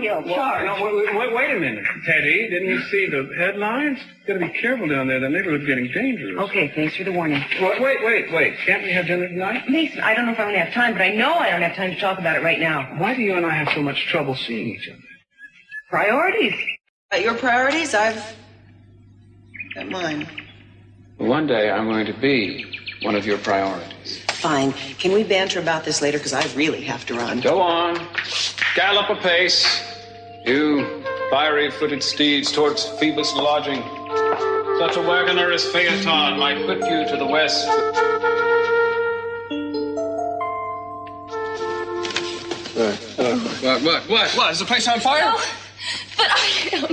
downhill charge. No, wait a minute, Teddy. Didn't you see the headlines? Got to be careful down there. The neighborhood's getting dangerous. Okay, thanks for the warning. Wait. Can't we have dinner tonight? Mason, I don't know if I'm going to have time, but I know I don't have time to talk about it right now. Why do you and I have so much trouble seeing each other? Priorities. Your priorities? I've got mine. One day I'm going to be one of your priorities. Fine. Can we banter about this later? Because I really have to run. Go on. Gallop apace. You fiery-footed steeds towards Phoebus' lodging. Such a wagoner as Phaeton might whip you to the west. What? Is the place on fire? No, but I am.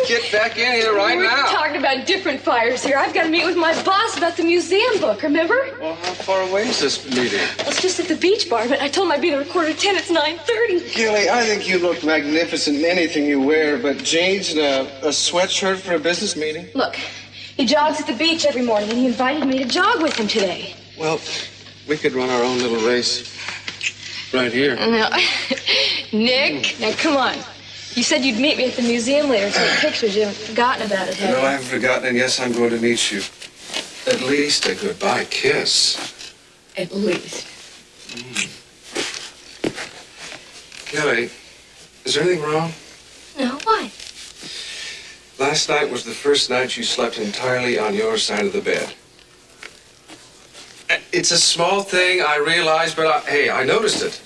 Get back in here right We're now. talking about different fires here. I've got to meet with my boss about the museum book, remember? Well, how far away is this meeting? Well, it's just at the beach bar, but I told him I'd be there at 9:45. It's 9:30. Gilly, I think you look magnificent in anything you wear, but jeans and a sweatshirt for a business meeting? Look, he jogs at the beach every morning, and he invited me to jog with him today. Well, we could run our own little race right here. No. Nick, now come on. You said you'd meet me at the museum later to take pictures. You haven't forgotten about it, have you? No, I haven't forgotten, and yes, I'm going to meet you. At least a goodbye kiss. At least. Gilly, is there anything wrong? No, why? Last night was the first night you slept entirely on your side of the bed. It's a small thing, I realize, but hey, I noticed it.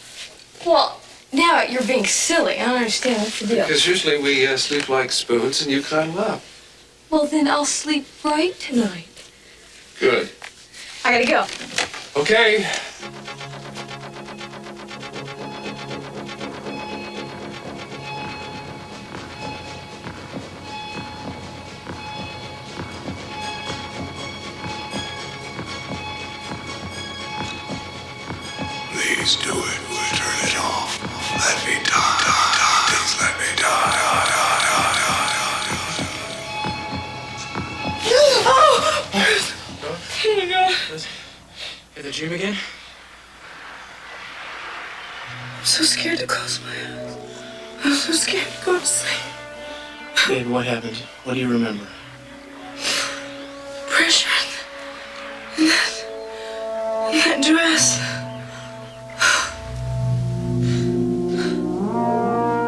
Well, now you're being silly. I don't understand. What's the deal? Because usually we sleep like spoons and you cuddle up. Well, then I'll sleep right tonight. Good. I gotta go. Okay. Please do it. Turn it off. Let me die. Please let me die. Oh my God. Hit the gym again? I'm so scared to close my eyes. I'm so scared to go to sleep. Babe, what happened? What do you remember? Pressure in that dress.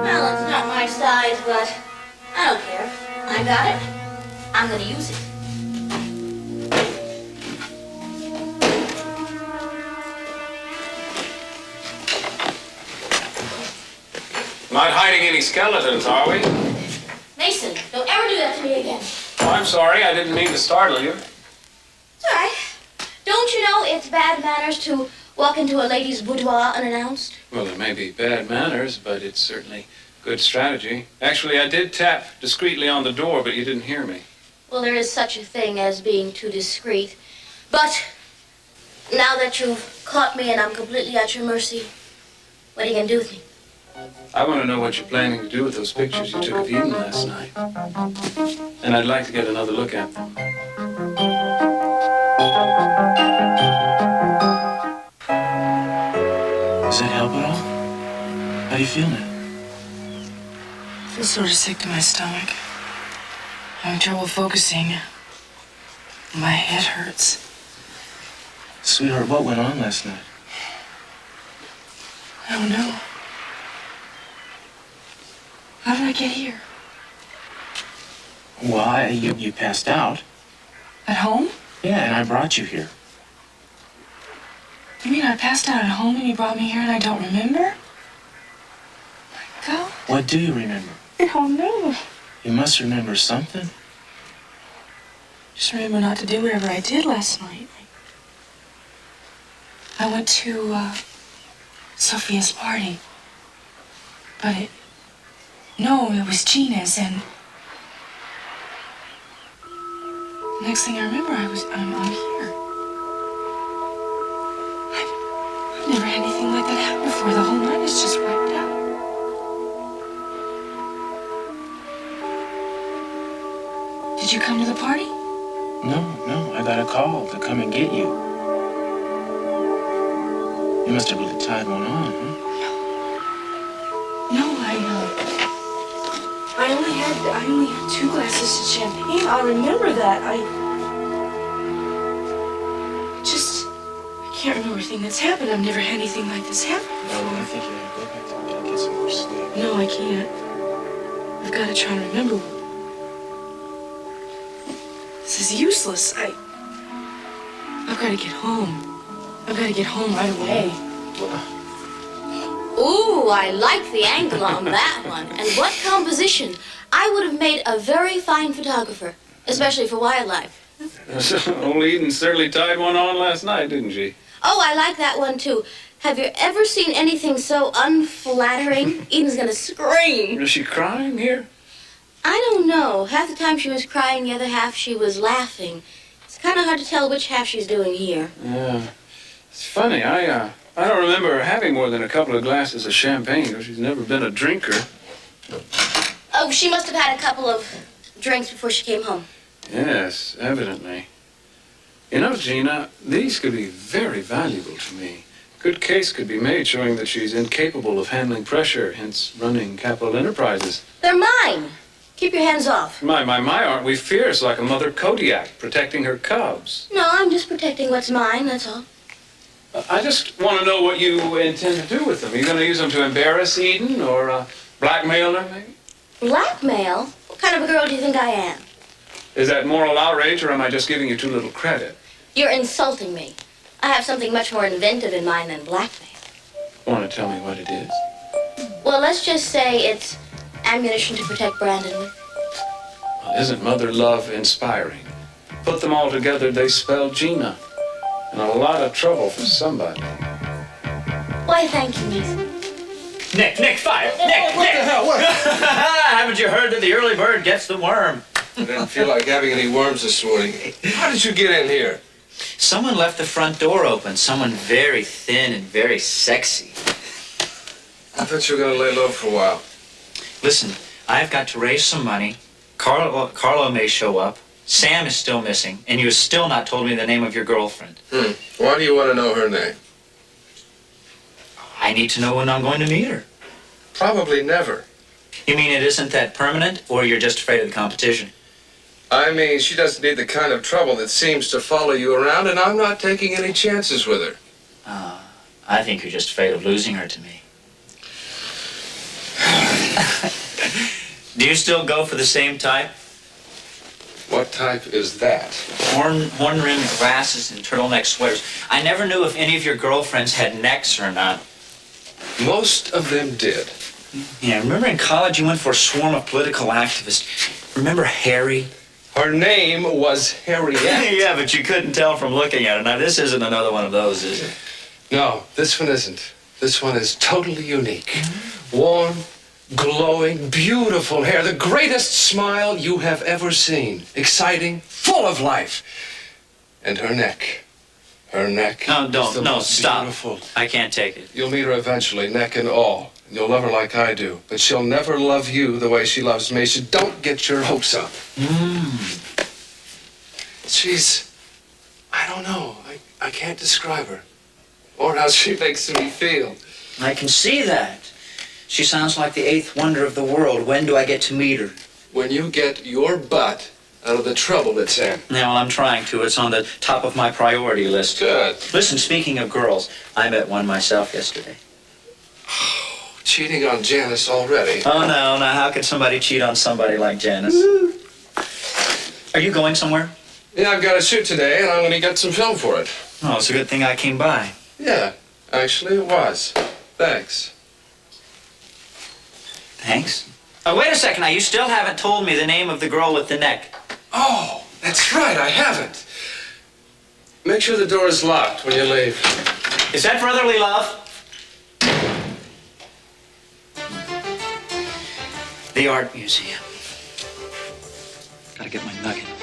Well, it's not my size, but I don't care. I got it. I'm gonna use it. Not hiding any skeletons, are we? Mason, don't ever do that to me again. Oh, I'm sorry. I didn't mean to startle you. It's all right. Don't you know it's bad manners to walk into a lady's boudoir unannounced? Well, it may be bad manners, but it's certainly good strategy. Actually, I did tap discreetly on the door, but you didn't hear me. Well, there is such a thing as being too discreet. But now that you've caught me and I'm completely at your mercy, what are you gonna do with me? I want to know what you're planning to do with those pictures you took of Eden last night. And I'd like to get another look at them. Does that help at all? How do you feel now? I feel sort of sick to my stomach. Having trouble focusing. My head hurts. Sweetheart, what went on last night? I don't know. How did I get here? Why, you passed out. At home? Yeah, and I brought you here. You mean I passed out at home and you brought me here and I don't remember? My God. What do you remember? I don't know. You must remember something. Just remember not to do whatever I did last night. I went to Sophia's party. But no, it was Gina's, and the next thing I remember, I'm here. I've never had anything like that happen before. The whole night is just wiped out. Did you come to the party? No, I got a call to come and get you. You must have really tied one on, huh? No, I I only had 2 glasses of champagne. I remember that. I can't remember a thing that's happened. I've never had anything like this happen before. I think you gotta go back to bed and get some more sleep. No, I can't. I've got to try and remember. This is useless. I've got to get home. I've got to get home right away. Ooh, I like the angle on that one. And what composition. I would have made a very fine photographer, especially for wildlife. Old Eden certainly tied one on last night, didn't she? Oh, I like that one, too. Have you ever seen anything so unflattering? Eden's gonna scream. Is she crying here? I don't know. Half the time she was crying, the other half she was laughing. It's kind of hard to tell which half she's doing here. Yeah. It's funny, I don't remember her having more than a couple of glasses of champagne, because she's never been a drinker. Oh, she must have had a couple of drinks before she came home. Yes, evidently. You know, Gina, these could be very valuable to me. Good case could be made showing that she's incapable of handling pressure, hence running capital enterprises. They're mine. Keep your hands off. My, aren't we fierce like a mother Kodiak protecting her cubs? No, I'm just protecting what's mine, that's all. I just want to know what you intend to do with them. Are you going to use them to embarrass Eden or blackmail her, maybe? Blackmail? What kind of a girl do you think I am? Is that moral outrage, or am I just giving you too little credit? You're insulting me. I have something much more inventive in mind than blackmail. Want to tell me what it is? Well, let's just say it's ammunition to protect Brandon with. Well, isn't mother love inspiring? Put them all together, they spell Gina. And a lot of trouble for somebody. Why, thank you, Nathan. Nick, fire! Nick! What the hell? What? Haven't you heard that the early bird gets the worm? I didn't feel like having any worms this morning. How did you get in here? Someone left the front door open. Someone very thin and very sexy. I thought you were going to lay low for a while. Listen, I've got to raise some money. Carlo may show up. Sam is still missing, and you have still not told me the name of your girlfriend. Why do you want to know her name? I need to know when I'm going to meet her. Probably never. You mean it isn't that permanent, or you're just afraid of the competition? I mean, she doesn't need the kind of trouble that seems to follow you around, and I'm not taking any chances with her. I think you're just afraid of losing her to me. Do you still go for the same type? What type is that? Horn-rimmed glasses and turtleneck sweaters. I never knew if any of your girlfriends had necks or not. Most of them did. Yeah, remember in college you went for a swarm of political activists. Remember Harry? Her name was Harriet. Yeah, but you couldn't tell from looking at her. Now, this isn't another one of those, is it? No, this one isn't. This one is totally unique. Warm, glowing, beautiful hair. The greatest smile you have ever seen. Exciting, full of life. And her neck. Her neck. No, is don't. the No, most stop. Beautiful. I can't take it. You'll meet her eventually, neck and all. You'll love her like I do. But she'll never love you the way she loves me. So don't get your hopes up. She's... I don't know. I can't describe her. Or how she makes me feel. I can see that. She sounds like the eighth wonder of the world. When do I get to meet her? When you get your butt out of the trouble it's in. Yeah, well, I'm trying to. It's on the top of my priority list. Good. Listen, speaking of girls, I met one myself yesterday. Cheating on Janice already. Oh, no. Now, how could somebody cheat on somebody like Janice? Are you going somewhere? Yeah, I've got a shoot today, and I'm going to get some film for it. Oh, it's a good thing I came by. Yeah, actually it was. Thanks. Thanks. Oh, wait a second. Now, you still haven't told me the name of the girl with the neck. Oh, that's right, I haven't. Make sure the door is locked when you leave. Is that brotherly love? The Art Museum. Gotta get my nugget back.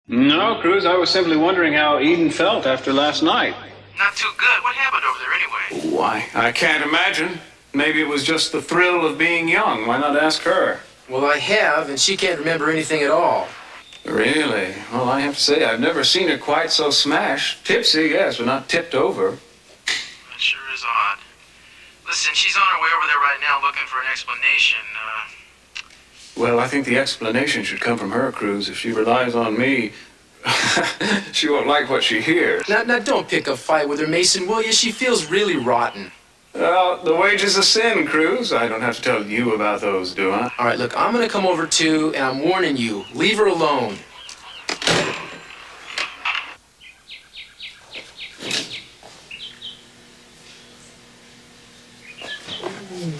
No, Cruz, I was simply wondering how Eden felt after last night. Not too good. What happened over there anyway? Why, I can't imagine. Maybe it was just the thrill of being young. Why not ask her? Well, I have, and she can't remember anything at all. Really? Well, I have to say, I've never seen her quite so smashed. Tipsy, yes, but not tipped over. That sure is odd. Listen, she's on her way over there right now looking for an explanation. Well, I think the explanation should come from her, Cruz. If she relies on me, she won't like what she hears. Now, don't pick a fight with her, Mason, will you? She feels really rotten. Well, the wages of sin, Cruz. I don't have to tell you about those, do I? All right, look, I'm going to come over too, and I'm warning you, leave her alone.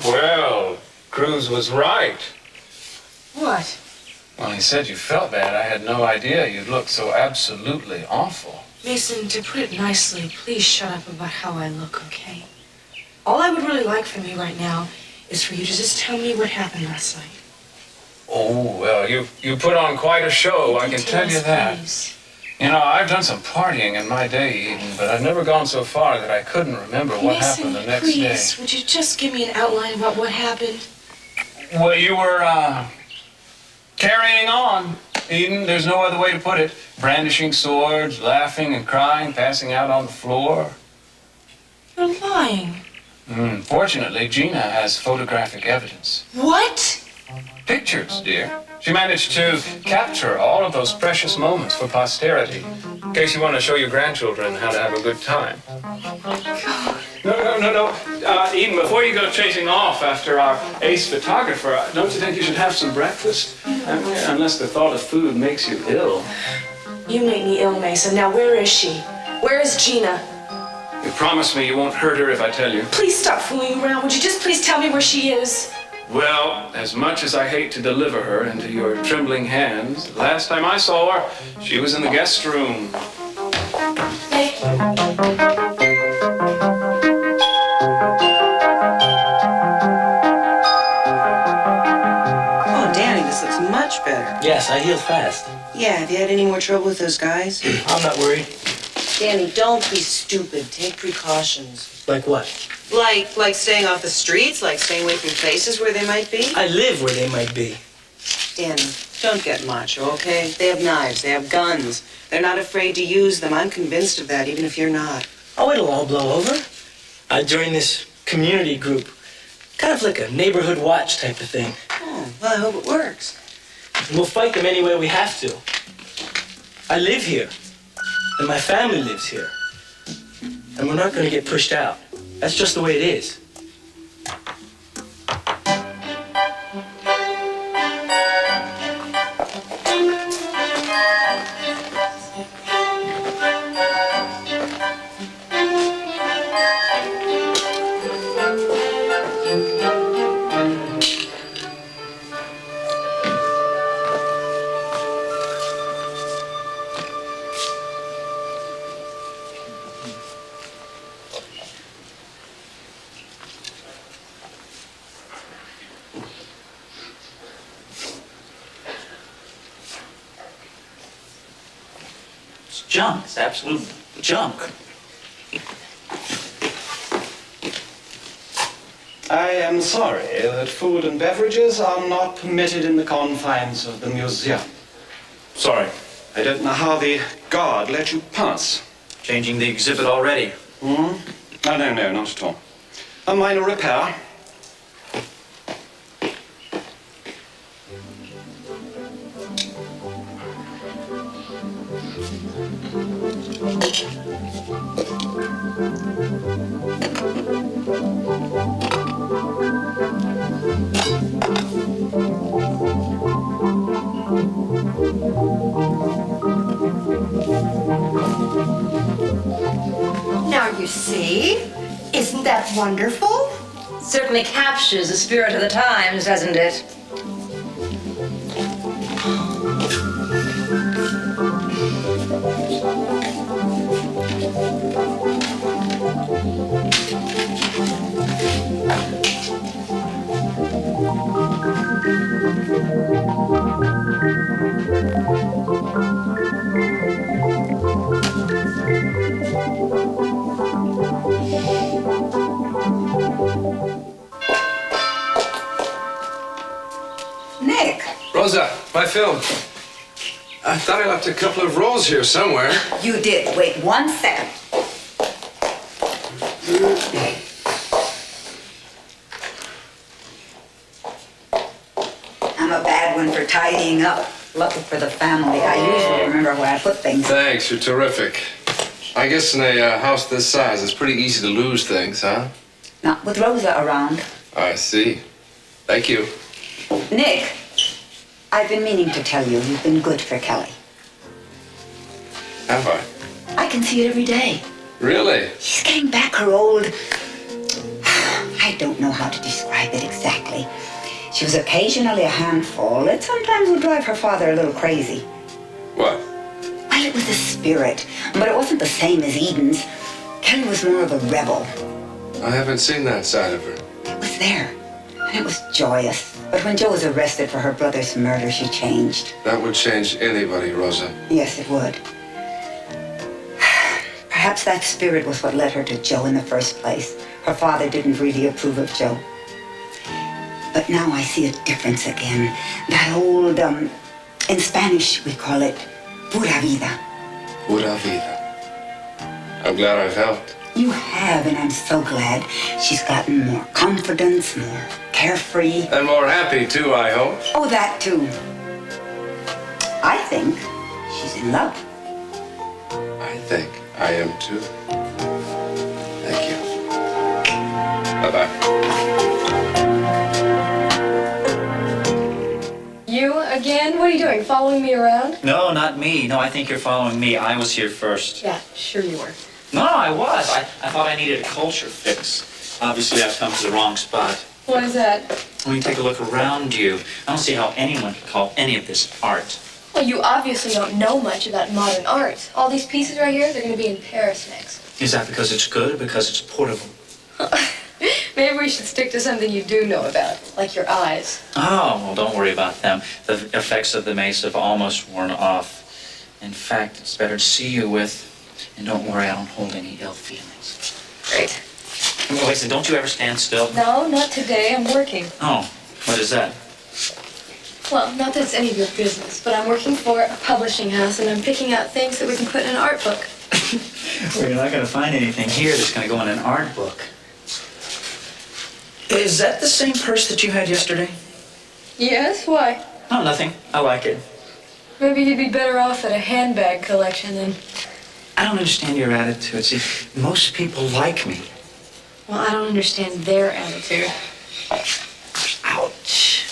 Well, Cruz was right. What? Well, he said you felt bad. I had no idea you'd look so absolutely awful. Mason, to put it nicely, please shut up about how I look, okay? All I would really like from you right now is for you to just tell me what happened last night. Oh, well, you put on quite a show, I can tell you that. Please. You know, I've done some partying in my day, Eden, but I've never gone so far that I couldn't remember what happened the next please, would you just give me an outline about what happened? day. Well, you were, carrying on, Eden. There's no other way to put it. Brandishing swords, laughing and crying, passing out on the floor. You're lying. Fortunately, Gina has photographic evidence. What? Pictures, dear. She managed to capture all of those precious moments for posterity, in case you want to show your grandchildren how to have a good time. No. Eden, before you go chasing off after our ace photographer, don't you think you should have some breakfast? Unless the thought of food makes you ill. You make me ill, Mason. Now, where is she? Where is Gina? You promise me you won't hurt her if I tell you? Please stop fooling around. Would you just please tell me where she is? Well, as much as I hate to deliver her into your trembling hands, last time I saw her, she was in the guest room. Thank you. Oh, Danny, this looks much better. Yes, I heal fast. Yeah, have you had any more trouble with those guys? I'm not worried. Danny, don't be stupid. Take precautions. Like what? Like staying off the streets, like staying away from places where they might be. I live where they might be. Danny, don't get macho, okay? They have knives, they have guns. They're not afraid to use them. I'm convinced of that, even if you're not. Oh, it'll all blow over. I joined this community group. Kind of like a neighborhood watch type of thing. Oh, well, I hope it works. And we'll fight them any way we have to. I live here. And my family lives here. And we're not going to get pushed out. That's just the way it is. It's junk. It's absolute junk. I am sorry that food and beverages are not permitted in the confines of the museum. Sorry. I don't know how the guard let you pass. Changing the exhibit already. No, not at all. A minor repair. Now you see, isn't that wonderful? Certainly captures the spirit of the times, doesn't it? Rosa, my film. I thought I left a couple of rolls here somewhere. You did. Wait 1 second. I'm a bad one for tidying up. Lucky for the family, I usually remember where I put things. Thanks, you're terrific. I guess in a house this size, it's pretty easy to lose things, huh? Not with Rosa around. I see. Thank you. Nick, I've been meaning to tell you, you've been good for Kelly. Have I? I can see it every day. Really? She's getting back her old... I don't know how to describe it exactly. She was occasionally a handful. It sometimes would drive her father a little crazy. What? Well, it was a spirit, but it wasn't the same as Eden's. Kelly was more of a rebel. I haven't seen that side of her. It was there, and it was joyous. But when Jo was arrested for her brother's murder, she changed. That would change anybody, Rosa. Yes, it would. Perhaps that spirit was what led her to Jo in the first place. Her father didn't really approve of Jo. But now I see a difference again. That old, in Spanish we call it pura vida. Pura vida. I'm glad I've helped. You have, and I'm so glad. She's gotten more confidence, more carefree. And more happy, too, I hope. Oh, that too. I think she's in love. I think I am, too. Thank you. Bye-bye. You again? What are you doing? Following me around? No, not me. No, I think you're following me. I was here first. Yeah, sure you were. No, I was. I thought I needed a culture fix. Obviously, I've come to the wrong spot. What is that? When you take a look around you, I don't see how anyone could call any of this art. Well, you obviously don't know much about modern art. All these pieces right here, they're going to be in Paris next. Is that because it's good or because it's portable? Maybe we should stick to something you do know about, like your eyes. Oh, well, don't worry about them. The effects of the mace have almost worn off. In fact, it's better to see you with, and don't worry, I don't hold any ill feelings. Great. Wait, so don't you ever stand still? No, not today. I'm working. Oh, what is that? Well, not that it's any of your business, but I'm working for a publishing house, and I'm picking out things that we can put in an art book. Well, you're not going to find anything here that's going to go in an art book. Is that the same purse that you had yesterday? Yes, why? Oh, nothing. I like it. Maybe you'd be better off at a handbag collection than... I don't understand your attitude. See, most people like me. Well, I don't understand their attitude. Ouch.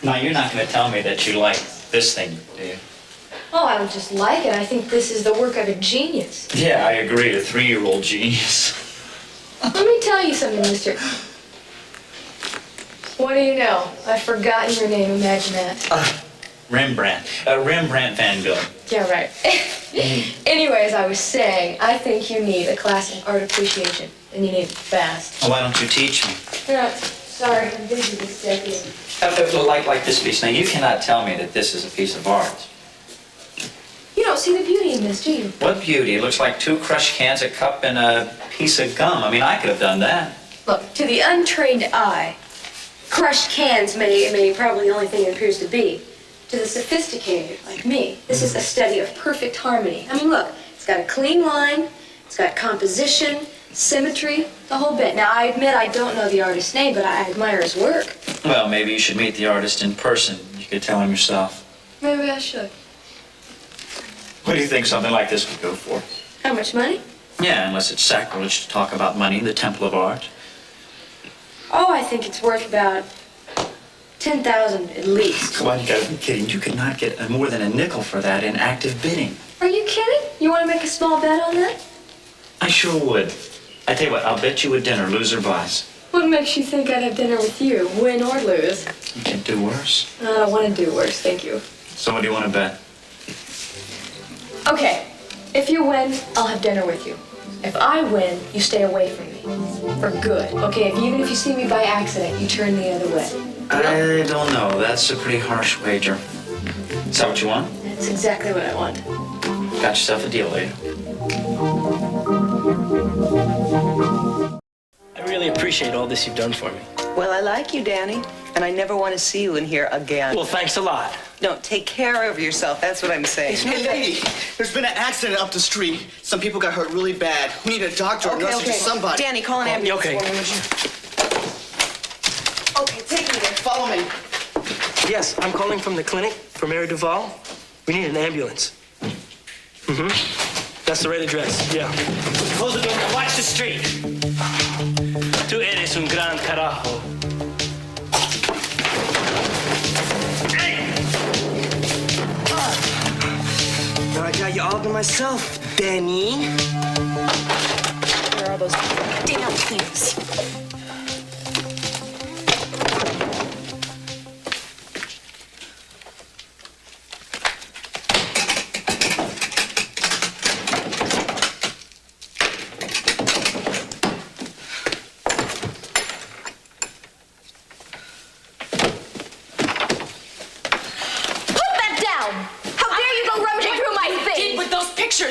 Now, you're not going to tell me that you like this thing, do you? Oh, I don't just like it. I think this is the work of a genius. Yeah, I agree. A 3-year-old genius. Let me tell you something, mister. What do you know? I've forgotten your name. Imagine that. Rembrandt. Rembrandt van Gogh. Yeah, right. Anyways, I was saying, I think you need a class in art appreciation, and you need it fast. Well, why don't you teach me? Yeah, sorry, I'm busy this decade. Like this piece. Now, you cannot tell me that this is a piece of art. You don't see the beauty in this, do you? What beauty? It looks like 2 crushed cans, a cup, and a piece of gum. I mean, I could have done that. Look, to the untrained eye, crushed cans may probably the only thing it appears to be. To the sophisticated, like me, this is a study of perfect harmony. I mean, look, it's got a clean line, it's got composition, symmetry, the whole bit. Now, I admit I don't know the artist's name, but I admire his work. Well, maybe you should meet the artist in person. You could tell him yourself. Maybe I should. What do you think something like this would go for? How much money? Yeah, unless it's sacrilege to talk about money in the Temple of Art. Oh, I think it's worth about 10,000 at least. Come on, you gotta be kidding. You could not get more than a nickel for that in active bidding. Are you kidding? You want to make a small bet on that? I sure would. I tell you what, I'll bet you a dinner, loser buys. What makes you think I'd have dinner with you, win or lose? You can do worse. I don't want to do worse, thank you. So what do you want to bet? Okay, if you win, I'll have dinner with you. If I win, you stay away from me. For good. Okay, even if you see me by accident, you turn the other way. I don't know. That's a pretty harsh wager. Is that what you want? That's exactly what I want. Got yourself a deal, lady. I really appreciate all this you've done for me. Well, I like you, Danny, and I never want to see you in here again. Well, thanks a lot. No, take care of yourself. That's what I'm saying. Hey, lady, there's been an accident up the street. Some people got hurt really bad. We need a doctor or a nurse or somebody. Danny, call an ambulance. Okay. For me, would you? Okay, take me there. Follow me. Yes, I'm calling from the clinic for Mary Duval. We need an ambulance. Mm-hmm. That's the right address, yeah. Close the door and watch the street. Tú eres un gran carajo. Now I got you all to myself, Danny. Where are those damn things?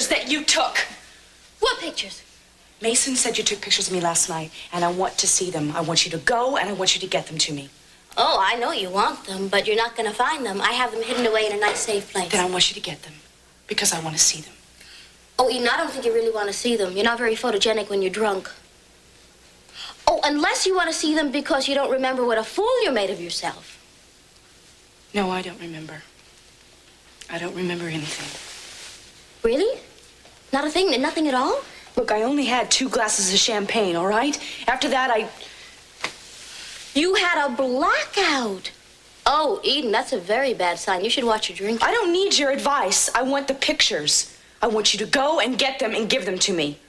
That you took. What pictures? Mason said you took pictures of me last night, and I want to see them. I want you to go, and I want you to get them to me. Oh, I know you want them, but you're not going to find them. I have them hidden away in a nice, safe place. Then I want you to get them, because I want to see them. Oh, Eden, I don't think you really want to see them. You're not very photogenic when you're drunk. Oh, unless you want to see them because you don't remember what a fool you made of yourself. No, I don't remember. I don't remember anything. Really? Not a thing? Nothing at all? Look, I only had 2 glasses of champagne, all right? After that, You had a blackout. Oh, Eden, that's a very bad sign. You should watch your drinking. I don't need your advice. I want the pictures. I want you to go and get them and give them to me.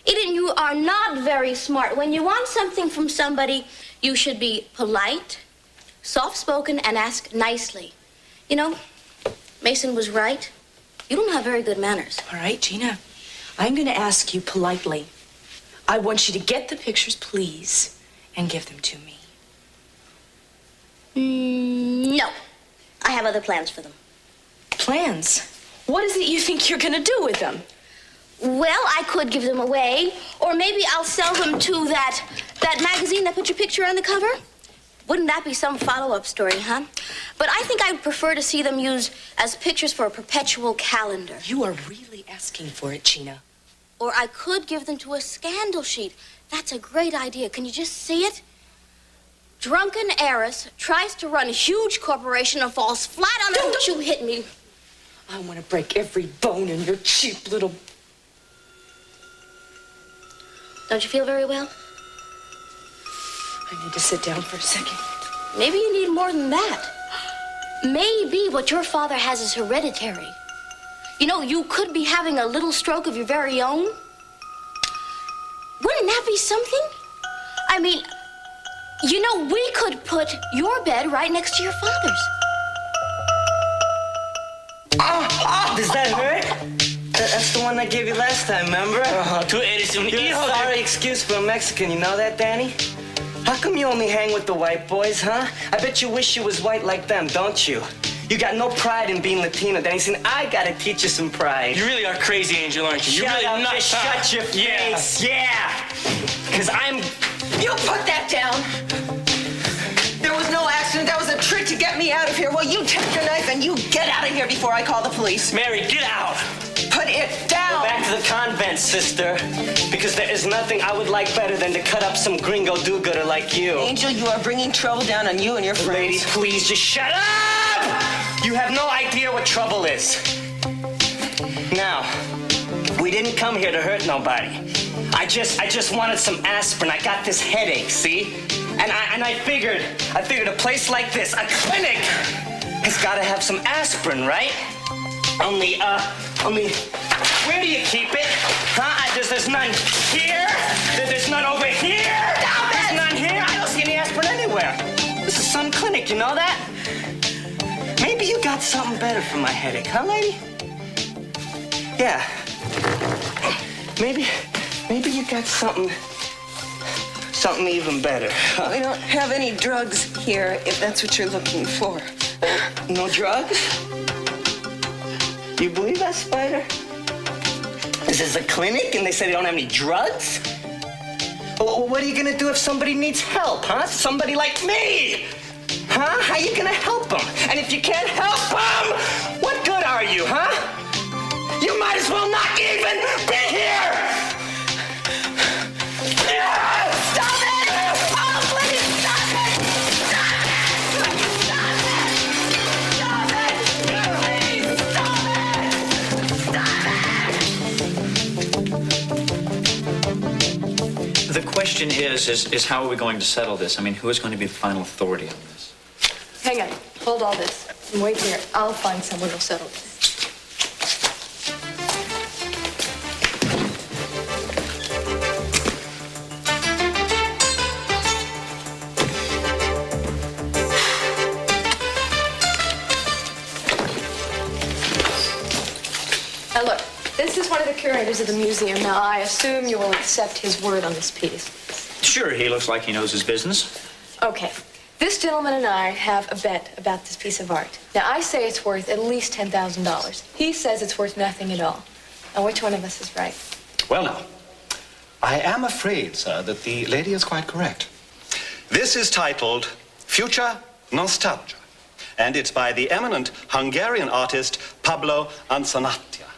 Eden, you are not very smart. When you want something from somebody, you should be polite, soft-spoken, and ask nicely. You know, Mason was right. You don't have very good manners. All right, Gina. I'm going to ask you politely. I want you to get the pictures, please, and give them to me. No. I have other plans for them. Plans? What is it you think you're going to do with them? Well, I could give them away, or maybe I'll sell them to that magazine that put your picture on the cover. Wouldn't that be some follow-up story, huh? But I think I'd prefer to see them used as pictures for a perpetual calendar. You are really asking for it, Gina. Or I could give them to a scandal sheet. That's a great idea. Can you just see it? Drunken heiress tries to run a huge corporation and falls flat on it. Don't you hit me. I want to break every bone in your cheap little... Don't you feel very well? I need to sit down for a second. Maybe you need more than that. Maybe what your father has is hereditary. You know, you could be having a little stroke of your very own. Wouldn't that be something? I mean, you know, we could put your bed right next to your father's. Does that hurt? That's the one I gave you last time, remember? Tú eres un You're a hijo sorry de... excuse for a Mexican, you know that, Danny? How come you only hang with the white boys, huh? I bet you wish you was white like them, don't you? You got no pride in being Latino, Danny. See, I gotta teach you some pride. You really are crazy, Angel, aren't you? You're Shut really up, nuts. just shut your face. Yeah. Because I'm... You put that down. There was no accident. That was a trick to get me out of here. Well, you take your knife and you get out of here before I call the police. Mary, get out. Put it down. Go back to the convent, sister. Because there is nothing I would like better than to cut up some gringo do-gooder like you. Angel, you are bringing trouble down on you and your friends. Lady, please just shut up! You have no idea what trouble is. Now, we didn't come here to hurt nobody. I just wanted some aspirin. I got this headache, see? And I figured a place like this, a clinic, has got to have some aspirin, right? Only, where do you keep it? Huh? There's none here. There's none over here. There's none here. I don't see any aspirin anywhere. This is some clinic, you know that? Maybe you got something better for my headache, huh, lady? Yeah. Maybe you got something even better. We don't have any drugs here, if that's what you're looking for. No drugs? You believe that, Spider? This is a clinic and they say they don't have any drugs? What are you gonna do if somebody needs help, huh? Somebody like me! Huh? How you gonna help them? And if you can't help them, what good are you, huh? You might as well not even be here! Stop it! Oh, please, stop it! Stop it! Stop it! Stop it! Please, stop it! The question is how are we going to settle this? I mean, who is going to be the final authority on this? Hang on. Hold all this. And wait here. I'll find someone who'll settle this. Now look, this is one of the curators of the museum. Now I assume you will accept his word on this piece. Sure, he looks like he knows his business. Okay. This gentleman and I have a bet about this piece of art. Now I say it's worth at least $10,000. He says it's worth nothing at all. Now which one of us is right? Well, now, I am afraid, sir, that the lady is quite correct. This is titled Future Nostalgia, and it's by the eminent Hungarian artist Pablo Ansanatia.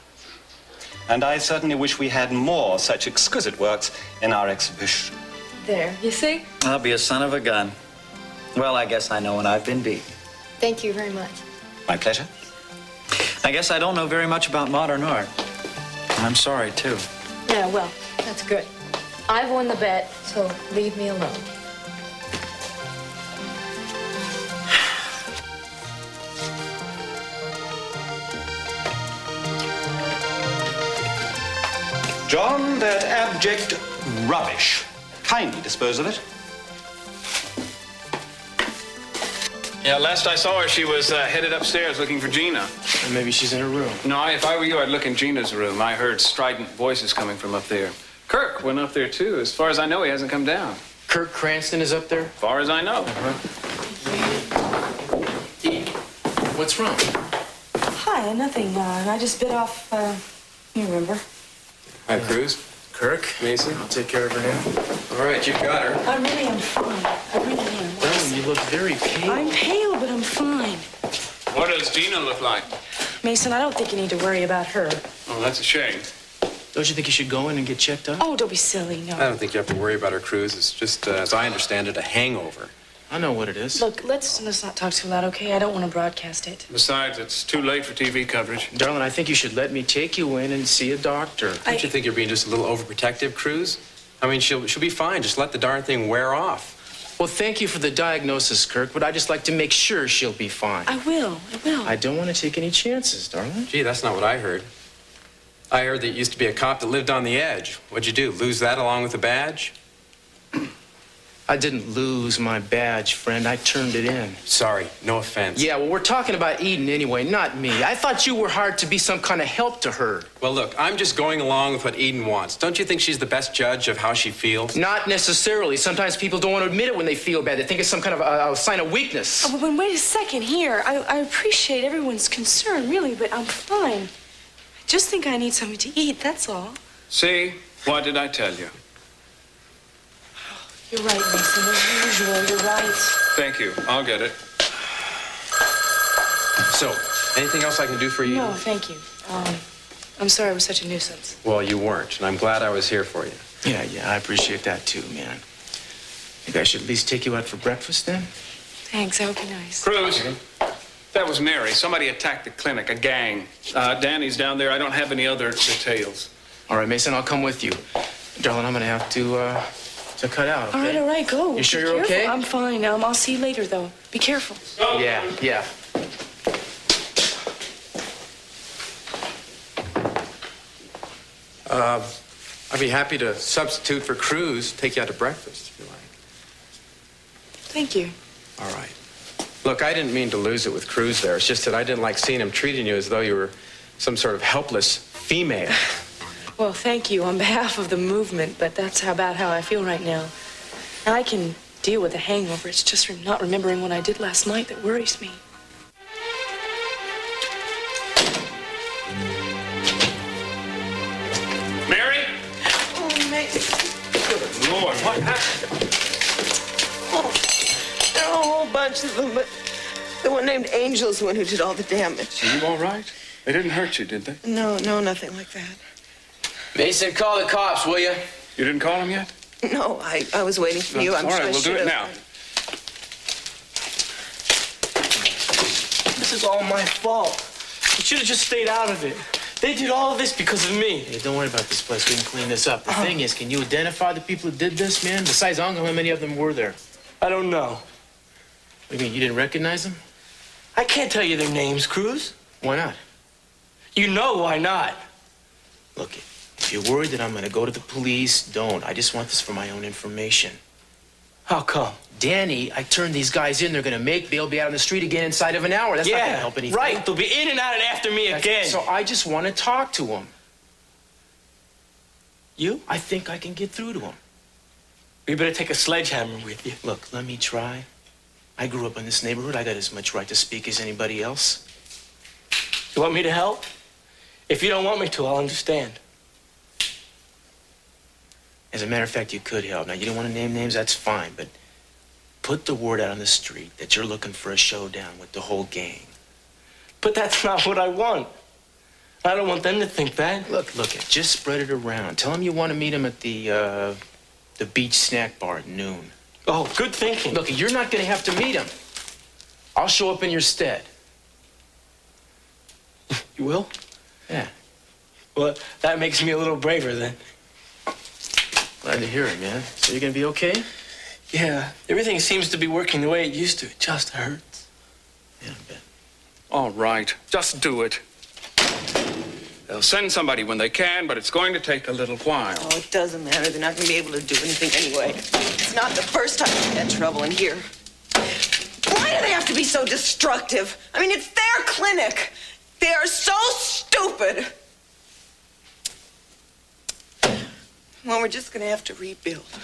And I certainly wish we had more such exquisite works in our exhibition. There, you see? I'll be a son of a gun. Well, I guess I know when I've been beat. Thank you very much. My pleasure. I guess I don't know very much about modern art. I'm sorry, too. Yeah, well, that's good. I've won the bet, so leave me alone. John, that abject rubbish. Kindly dispose of it. Yeah, last I saw her, she was headed upstairs looking for Gina. Or maybe she's in her room. No, if I were you, I'd look in Gina's room. I heard strident voices coming from up there. Kirk went up there, too. As far as I know, he hasn't come down. Kirk Cranston is up there? As far as I know. What's wrong? Hi, nothing. I just bit off, you remember. Hi, Cruz. Kirk? Mason. I'll take care of her now. All right, you've got her. I really am fine. I really am. Darling, you look very pale. I'm pale, but I'm fine. What does Gina look like? Mason, I don't think you need to worry about her. Oh, that's a shame. Don't you think you should go in and get checked out? Oh, don't be silly, no. I don't think you have to worry about her, Cruz. It's just, as I understand it, a hangover. I know what it is. Look, let's not talk too loud, okay? I don't want to broadcast it. Besides, it's too late for TV coverage. Darling, I think you should let me take you in and see a doctor. Don't you think you're being just a little overprotective, Cruz? I mean, she'll be fine. Just let the darn thing wear off. Well, thank you for the diagnosis, Kirk, but I just like to make sure she'll be fine. I will. I don't want to take any chances, darling. Gee, that's not what I heard. I heard that you used to be a cop that lived on the edge. What'd you do, lose that along with the badge? I didn't lose my badge, friend. I turned it in. Sorry, no offense. Yeah, well, we're talking about Eden anyway, not me. I thought you were hired to be some kind of help to her. Well, look, I'm just going along with what Eden wants. Don't you think she's the best judge of how she feels? Not necessarily. Sometimes people don't want to admit it when they feel bad. They think it's some kind of a sign of weakness. Oh, but wait a second here. I appreciate everyone's concern, really, but I'm fine. I just think I need something to eat, that's all. See? What did I tell you? You're right, Mason. As usual, you're right. Thank you. I'll get it. So, anything else I can do for you? No, thank you. I'm sorry I was such a nuisance. Well, you weren't, and I'm glad I was here for you. Yeah, I appreciate that too, man. Think I should at least take you out for breakfast then? Thanks, that would be nice. Cruz, that was Mary. Somebody attacked the clinic, a gang. Danny's down there. I don't have any other details. All right, Mason, I'll come with you. Darling, I'm gonna have to cut out, okay? All right, go. You sure Be you're careful. okay? I'm fine. I'll see you later, though. Be careful. Yeah. I'd be happy to substitute for Cruz, take you out to breakfast if you like. Thank you. All right. Look, I didn't mean to lose it with Cruz there. It's just that I didn't like seeing him treating you as though you were some sort of helpless female. Well, thank you on behalf of the movement, but that's about how I feel right now. I can deal with a hangover. It's just from not remembering what I did last night that worries me. Mary? Oh, Mason. Good Lord, What happened? Oh, there are a whole bunch of them, but the one named Angel's the one who did all the damage. Are you all right? They didn't hurt you, did they? No, nothing like that. Mason, call the cops, will you? You didn't call them yet? No, I was waiting for you. All right, we'll do it now. This is all my fault. You should have just stayed out of it. They did all of this because of me. Hey, don't worry about this place. We can clean this up. The thing is, can you identify the people who did this, man? Besides, I don't know how many of them were there. I don't know. What do you mean, you didn't recognize them? I can't tell you their names, Cruz. Why not? You know why not. Look, if you're worried that I'm going to go to the police, don't. I just want this for my own information. How come? Danny, I turned these guys in. They're going to make bail, be out on the street again inside of an hour. That's not going to help anything. Right. They'll be in and out and after me again. So I just want to talk to them. You? I think I can get through to them. You better take a sledgehammer with you. Look, let me try. I grew up in this neighborhood. I got as much right to speak as anybody else. You want me to help? If you don't want me to, I'll understand. As a matter of fact, you could help. Now, you don't want to name names, that's fine, but put the word out on the street that you're looking for a showdown with the whole gang. But that's not what I want. I don't want them to think that. Look, just spread it around. Tell them you want to meet them at the beach snack bar at noon. Oh, good thinking. Look, you're not going to have to meet them. I'll show up in your stead. You will? Yeah. Well, that makes me a little braver then. Glad to hear it, man. So you're going to be okay? Yeah, everything seems to be working the way it used to. It just hurts. Yeah, I bet. All right, just do it. They'll send somebody when they can, but it's going to take a little while. Oh, it doesn't matter. They're not going to be able to do anything anyway. It's not the first time we've had trouble in here. Why do they have to be so destructive? I mean, it's their clinic. They are so stupid. Well, we're just going to have to rebuild.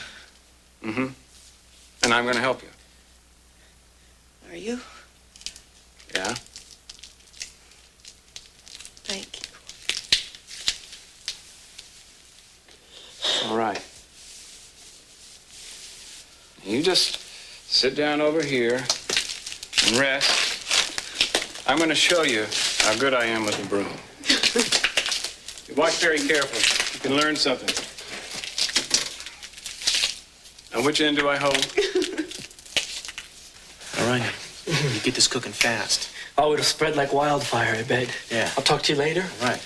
Mm-hmm. And I'm going to help you. Are you? Yeah? Thank you. All right. You just sit down over here and rest. I'm going to show you how good I am with the broom. You watch very carefully. You can learn something. Now, which end do I hold? All right. You get this cooking fast. Oh, it'll spread like wildfire, I bet. Yeah. I'll talk to you later. All right.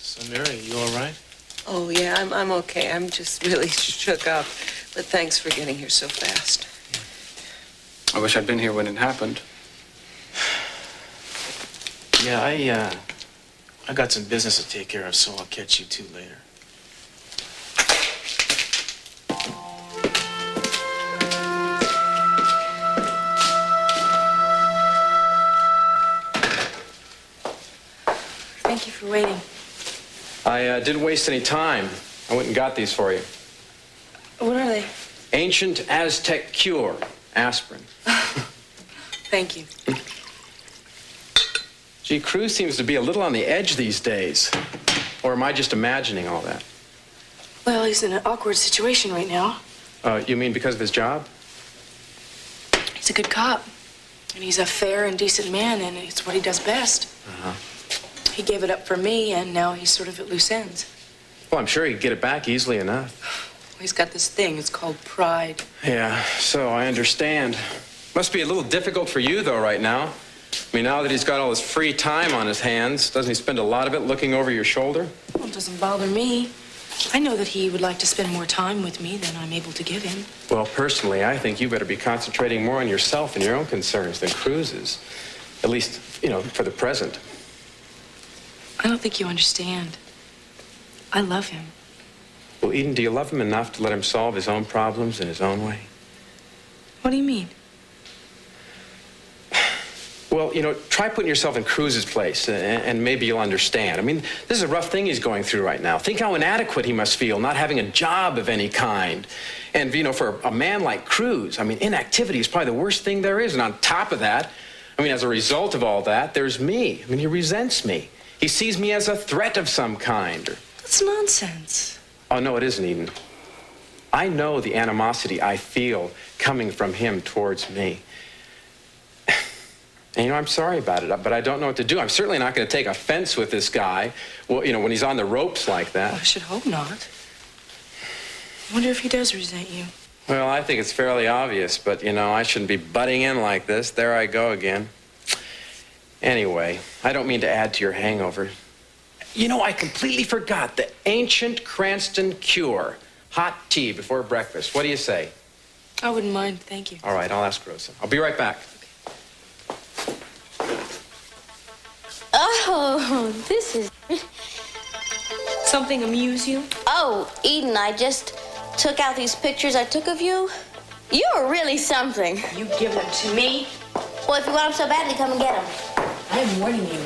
So, Mary, you all right? Oh, yeah, I'm okay. I'm just really shook up. But thanks for getting here so fast. I wish I'd been here when it happened. Yeah, I got some business to take care of, so I'll catch you two later. Thank you for waiting. I didn't waste any time. I went and got these for you. What are they? Ancient Aztec cure, aspirin. Thank you. Gee, Cruz seems to be a little on the edge these days. Or am I just imagining all that? Well, he's in an awkward situation right now. You mean because of his job? He's a good cop. And he's a fair and decent man, and it's what he does best. Uh-huh. He gave it up for me, and now he's sort of at loose ends. Well, I'm sure he'd get it back easily enough. He's got this thing. It's called pride. Yeah, so I understand. Must be a little difficult for you, though, right now. I mean, now that he's got all his free time on his hands, doesn't he spend a lot of it looking over your shoulder? Well, it doesn't bother me. I know that he would like to spend more time with me than I'm able to give him. Well, personally, I think you better be concentrating more on yourself and your own concerns than Cruz's. At least, for the present. I don't think you understand. I love him. Well, Eden, do you love him enough to let him solve his own problems in his own way? What do you mean? Well, try putting yourself in Cruz's place, and maybe you'll understand. I mean, this is a rough thing he's going through right now. Think how inadequate he must feel, not having a job of any kind. And, for a man like Cruz, I mean, inactivity is probably the worst thing there is. And on top of that, I mean, as a result of all that, there's me. I mean, he resents me. He sees me as a threat of some kind. That's nonsense. Oh, no, it isn't, Eden. I know the animosity I feel coming from him towards me. And, I'm sorry about it, but I don't know what to do. I'm certainly not going to take offense with this guy, well, when he's on the ropes like that. Well, I should hope not. I wonder if he does resent you. Well, I think it's fairly obvious, but, I shouldn't be butting in like this. There I go again. Anyway, I don't mean to add to your hangover. I completely forgot the ancient Cranston cure. Hot tea before breakfast. What do you say? I wouldn't mind, thank you. All right, I'll ask Rosa. I'll be right back. Oh, this is... Something amuse you? Oh, Eden, I just took out these pictures I took of you. You're really something. You give them to me? Well, if you want them so badly, come and get them. I am warning you.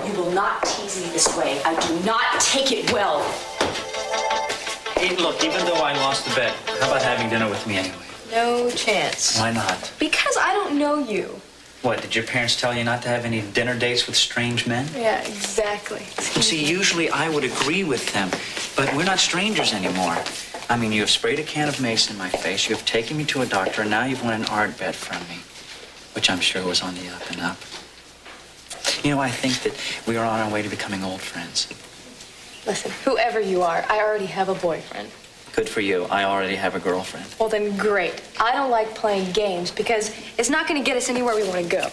You will not tease me this way. I do not take it well. Hey, look, even though I lost the bet, how about having dinner with me anyway? No chance. Why not? Because I don't know you. What, did your parents tell you not to have any dinner dates with strange men? Yeah, exactly. See, usually I would agree with them, but we're not strangers anymore. I mean, you have sprayed a can of mace in my face, you have taken me to a doctor, and now you've won an art bet from me, which I'm sure was on the up and up. I think that we are on our way to becoming old friends. Listen, whoever you are, I already have a boyfriend. Good for you. I already have a girlfriend. Well, then great. I don't like playing games because it's not going to get us anywhere we want to go.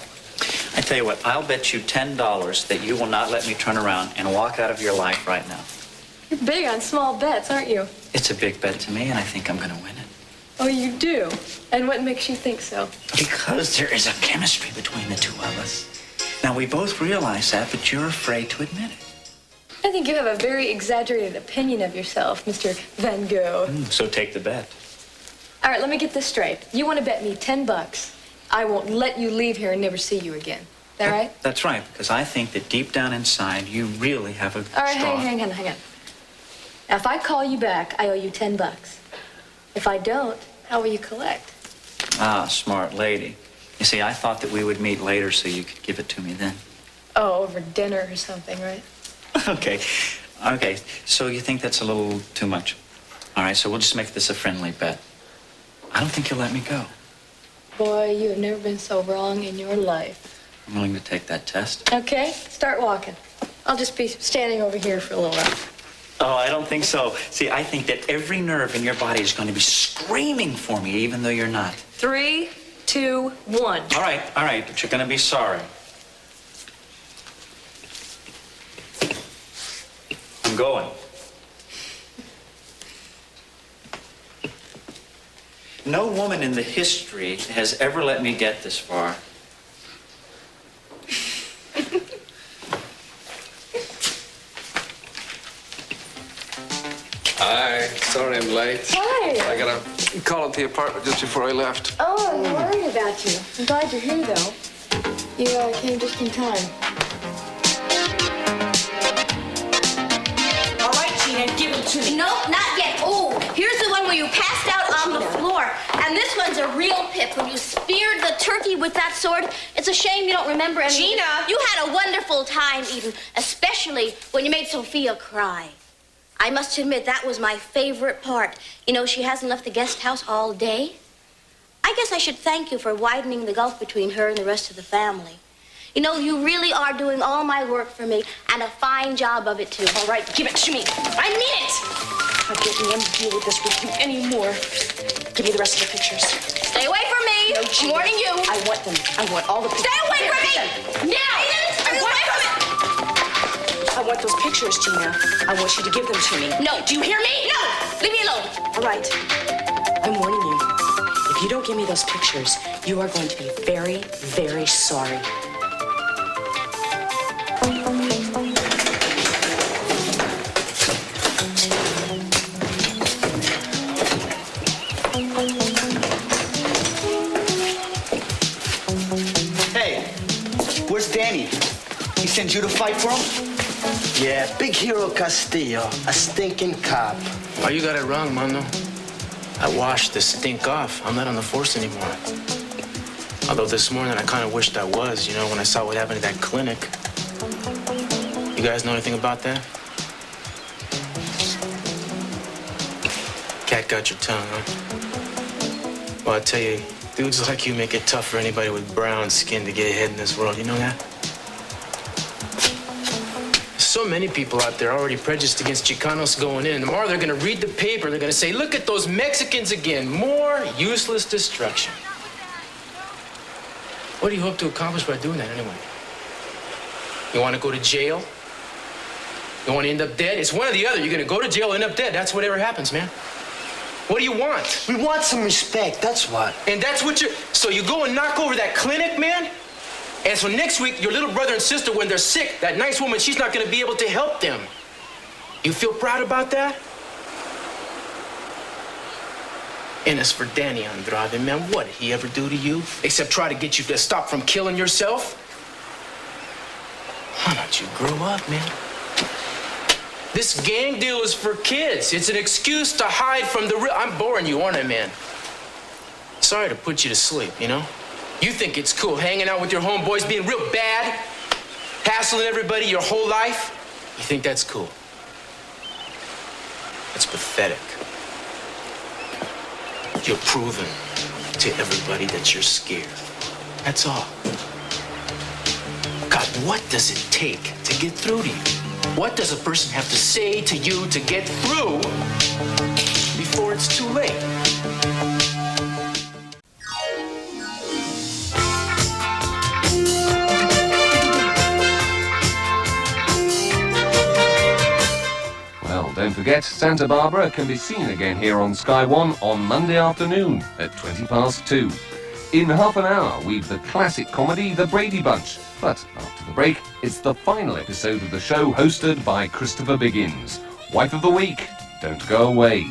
I tell you what, I'll bet you $10 that you will not let me turn around and walk out of your life right now. You're big on small bets, aren't you? It's a big bet to me, and I think I'm going to win it. Oh, you do? And what makes you think so? Because there is a chemistry between the two of us. Now, we both realize that, but you're afraid to admit it. I think you have a very exaggerated opinion of yourself, Mr. Van Gogh. So take the bet. All right, let me get this straight. You want to bet me $10. I won't let you leave here and never see you again. Is that right? That's right, because I think that deep down inside, you really have a All right, strong... hang on. Now, if I call you back, I owe you $10. If I don't, how will you collect? Ah, smart lady. You see, I thought that we would meet later so you could give it to me then. Oh, over dinner or something, right? Okay, so you think that's a little too much. All right, so we'll just make this a friendly bet. I don't think you'll let me go. Boy, you have never been so wrong in your life. I'm willing to take that test. Okay, start walking. I'll just be standing over here for a little while. Oh, I don't think so. See, I think that every nerve in your body is going to be screaming for me, even though you're not. 3, 2, 1. All right, but you're going to be sorry. I'm going. No woman in the history has ever let me get this far. Hi, sorry I'm late. Hi. I got a call at the apartment just before I left. Oh, I'm worried about you. I'm glad you're here, though. You came just in time. All right, Gina, give it to me. Nope, not yet. Oh, here's the one where you passed out on the floor. And this one's a real pip. When you speared the turkey with that sword, it's a shame you don't remember anything. Gina! You had a wonderful time, Eden, especially when you made Sophia cry. I must admit, that was my favorite part. She hasn't left the guest house all day. I guess I should thank you for widening the gulf between her and the rest of the family. You really are doing all my work for me, and a fine job of it, too. All right, give it to me. I mean it! I'm not getting to deal with this with you anymore. Give me the rest of the pictures. Stay away from me. No, I'm warning you. I want them. I want all the pictures. Stay away from me! Now! Stay away from it! I want those pictures, Gina. I want you to give them to me. No, do you hear me? No! Leave me alone. All right. I'm warning you. If you don't give me those pictures, you are going to be very, very sorry. Hey, where's Danny? He sent you to fight for him? Yeah, Big Hero Castillo, a stinking cop. Oh, you got it wrong, Mondo. I washed the stink off. I'm not on the force anymore. Although this morning I kind of wished I was, you know, when I saw what happened at that clinic. You guys know anything about that? Cat got your tongue, huh? Well, I tell you, dudes like you make it tough for anybody with brown skin to get ahead in this world. You know that? So many people out there already prejudiced against Chicanos going in. Tomorrow they're gonna read the paper, they're gonna say, look at those Mexicans again, more useless destruction. What do you hope to accomplish by doing that anyway? You wanna go to jail? You wanna end up dead? It's one or the other. You're gonna go to jail or end up dead. That's whatever happens, man. What do you want? We want some respect, that's what. And that's what so you go and knock over that clinic, man? And so next week, your little brother and sister, when they're sick, that nice woman, she's not gonna be able to help them. You feel proud about that? And as for Danny Andrade, man, what did he ever do to you? Except try to get you to stop from killing yourself? Why don't you grow up, man? This gang deal is for kids. It's an excuse to hide from the real. I'm boring you, aren't I, man? Sorry to put you to sleep, you know? You think it's cool hanging out with your homeboys, being real bad, hassling everybody your whole life? You think that's cool? That's pathetic. You're proving to everybody that you're scared. That's all. God, what does it take to get through to you? What does a person have to say to you to get through before it's too late? Well, don't forget, Santa Barbara can be seen again here on Sky One on Monday afternoon at 2:20. In half an hour, we've the classic comedy The Brady Bunch. But after the break, it's the final episode of the show hosted by Christopher Biggins. Wife of the Week. Don't go away.